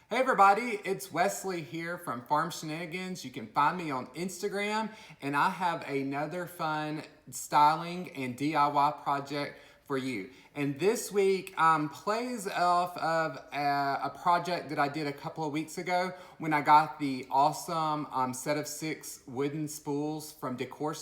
Hey everybody, it's Wesley here from Farm Shenanigans. You can find me on Instagram, and I have another fun styling and DIY project for you. And this week plays off of a project that I did a couple of weeks ago when I got the awesome set of 6 wooden spools from Decor.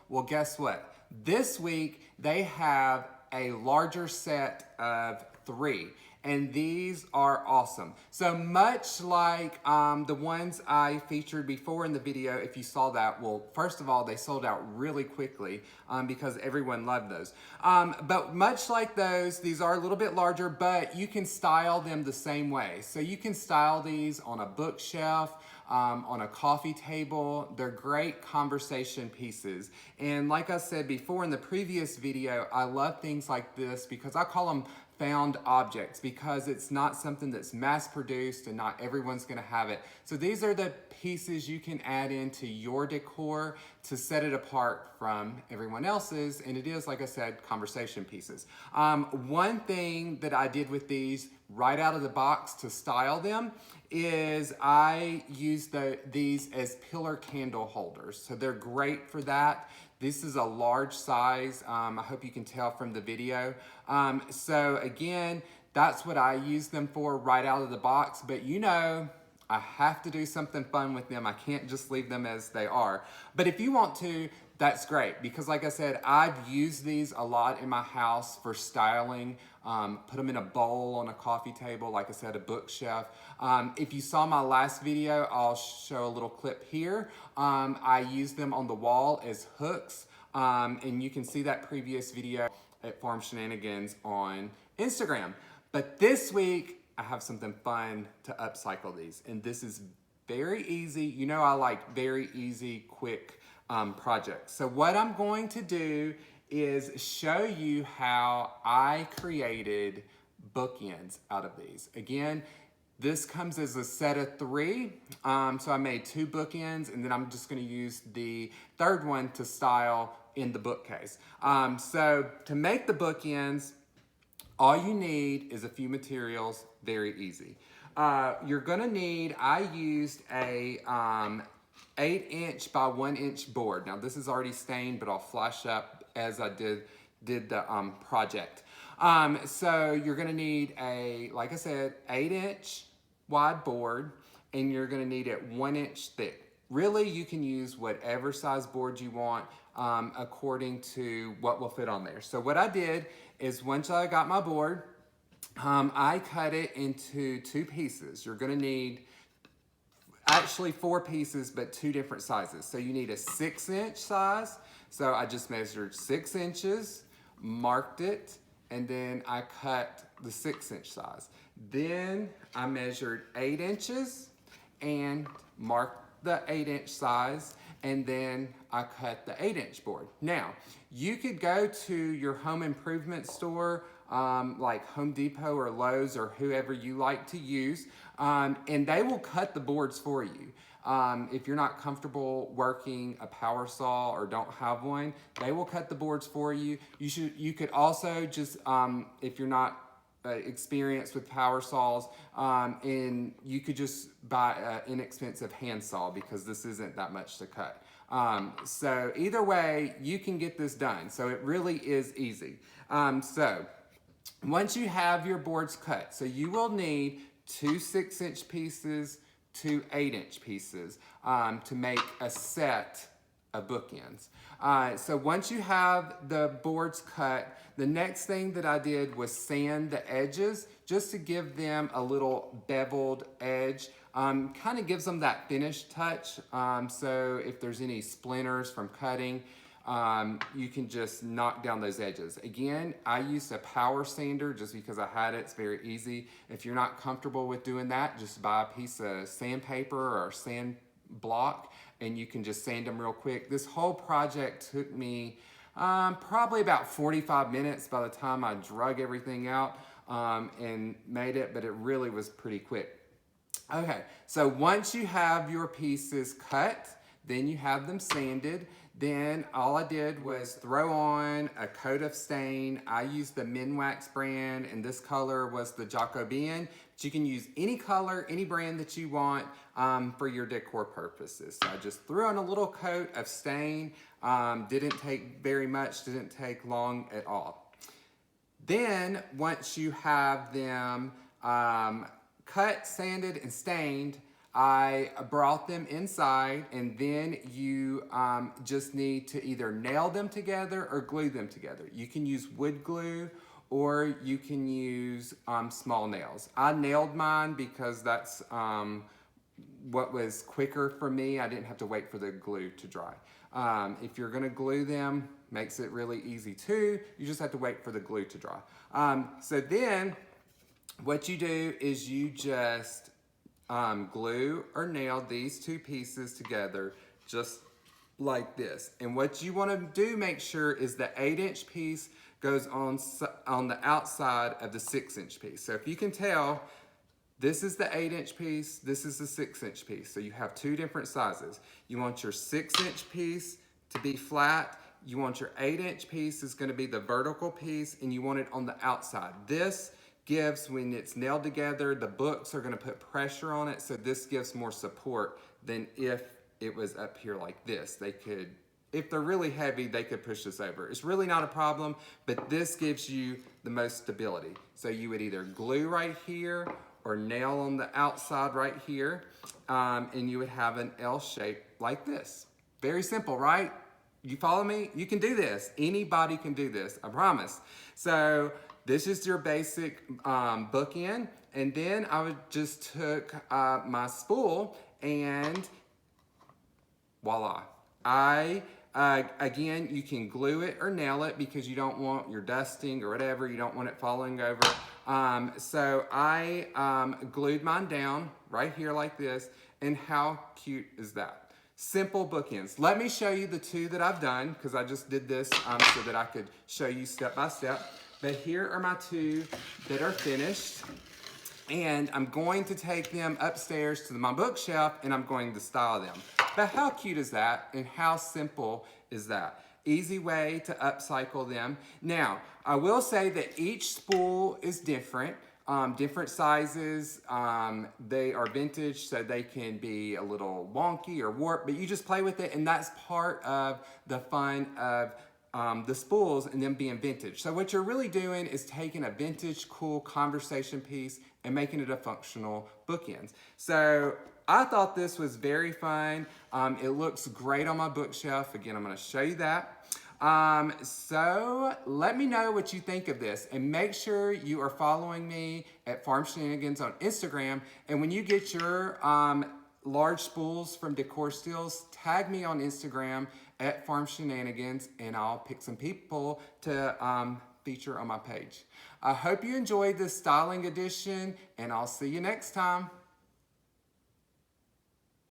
Well, guess what? This week they have a larger set of 3. And these are awesome. So much like the ones I featured before in the video, if you saw that, well, first of all, they sold out really quickly because everyone loved those. But much like those, these are a little bit larger, but you can style them the same way. So you can style these on a bookshelf, on a coffee table. They're great conversation pieces. And like I said before in the previous video, I love things like this because I call them found objects because it's not something that's mass produced and not everyone's going to have it. So these are the pieces you can add into your decor to set it apart from everyone else's, and it is, like I said, conversation pieces. One thing that I did with these right out of the box to style them is I used these as pillar candle holders. So they're great for that. This is a large size. I hope you can tell from the video. So again, that's what I use them for right out of the box. But you know, I have to do something fun with them. I can't just leave them as they are. But if you want to, that's great. Because like I said, I've used these a lot in my house for styling. Put them in a bowl on a coffee table, like I said, a bookshelf. If you saw my last video, I'll show a little clip here. I used them on the wall as hooks. And you can see that previous video at Farm Shenanigans on Instagram. But this week, I have something fun to upcycle these. And this is very easy. You know I like very easy, quick projects. So what I'm going to do is show you how I created bookends out of these. Again, this comes as a set of 3. So I made 2 bookends, and then I'm just gonna use the third one to style in the bookcase. So to make the bookends, all you need is a few materials, very easy. You're gonna need, I used a 8" by 1" board. Now this is already stained, but I'll flash up as I did the project. So you're gonna need a, like I said, 8" wide board, and you're gonna need it 1" thick. Really, you can use whatever size board you want according to what will fit on there. So what I did is once I got my board, I cut it into 2 pieces. You're gonna need actually 4 pieces, but 2 different sizes. So you need a 6" size. So I just measured 6 inches, marked it, and then I cut the 6" size. Then I measured 8 inches and marked the 8" size, and then I cut the 8" board. Now, you could go to your home improvement store, like Home Depot or Lowe's or whoever you like to use, and they will cut the boards for you. If you're not comfortable working a power saw or don't have one, they will cut the boards for you. You could also just, if you're not experienced with power saws, and you could just buy an inexpensive hand saw because this isn't that much to cut. So either way, you can get this done. So it really is easy. So once you have your boards cut, so you will need 2 6" pieces, 2 8" pieces to make a set of bookends. So once you have the boards cut, the next thing that I did was sand the edges just to give them a little beveled edge. Kind of gives them that finished touch. So if there's any splinters from cutting, you can just knock down those edges. Again, I used a power sander just because I had it. It's very easy. If you're not comfortable with doing that, just buy a piece of sandpaper or sand block and you can just sand them real quick. This whole project took me probably about 45 minutes by the time I drug everything out and made it, but it really was pretty quick. Okay, so once you have your pieces cut, then you have them sanded. Then all I did was throw on a coat of stain. I used the Minwax brand, and this color was the Jacobean. But you can use any color, any brand that you want for your decor purposes. So I just threw on a little coat of stain. Didn't take very much, didn't take long at all. Then once you have them cut, sanded, and stained, I brought them inside, and then you just need to either nail them together or glue them together. You can use wood glue or you can use small nails. I nailed mine because that's what was quicker for me. I didn't have to wait for the glue to dry. If you're gonna glue them, makes it really easy too. You just have to wait for the glue to dry. So then what you do is you just glue or nail these two pieces together just like this. And what you want to do, make sure, is the 8-inch piece goes on the outside of the 6-inch piece. So if you can tell, this is the 8-inch piece, this is the 6-inch piece. So you have two different sizes. You want your 6-inch piece to be flat. You want your 8-inch piece is going to be the vertical piece, and you want it on the outside. This gives, when it's nailed together, the books are going to put pressure on it, so this gives more support than if it was up here like this. They could, if they're really heavy, they could push this over. It's really not a problem, but this gives you the most stability. So you would either glue right here or nail on the outside right here, and you would have an L shape like this. Very simple, right? You follow me? You can do this. Anybody can do this, I promise. So this is your basic bookend, and then I just took my spool and voila. Again, you can glue it or nail it because you don't want your dusting or whatever, you don't want it falling over. So I glued mine down right here like this, and how cute is that? Simple bookends. Let me show you the two that I've done, because I just did this so that I could show you step by step. But here are my two that are finished, and I'm going to take them upstairs to my bookshelf and I'm going to style them. But how cute is that, and how simple is that? Easy way to upcycle them. Now, I will say that each spool is different. Different sizes. They are vintage, so they can be a little wonky or warped, but you just play with it, and that's part of the fun of the spools and them being vintage. So what you're really doing is taking a vintage, cool conversation piece and making it a functional bookends. So I thought this was very fun. It looks great on my bookshelf. Again, I'm going to show you that. So let me know what you think of this, and make sure you are following me at Farm Shenanigans on Instagram. And when you get your large spools from Decor Steels, tag me on Instagram at Farm Shenanigans, and I'll pick some people to feature on my page. I hope you enjoyed this styling edition, and I'll see you next time.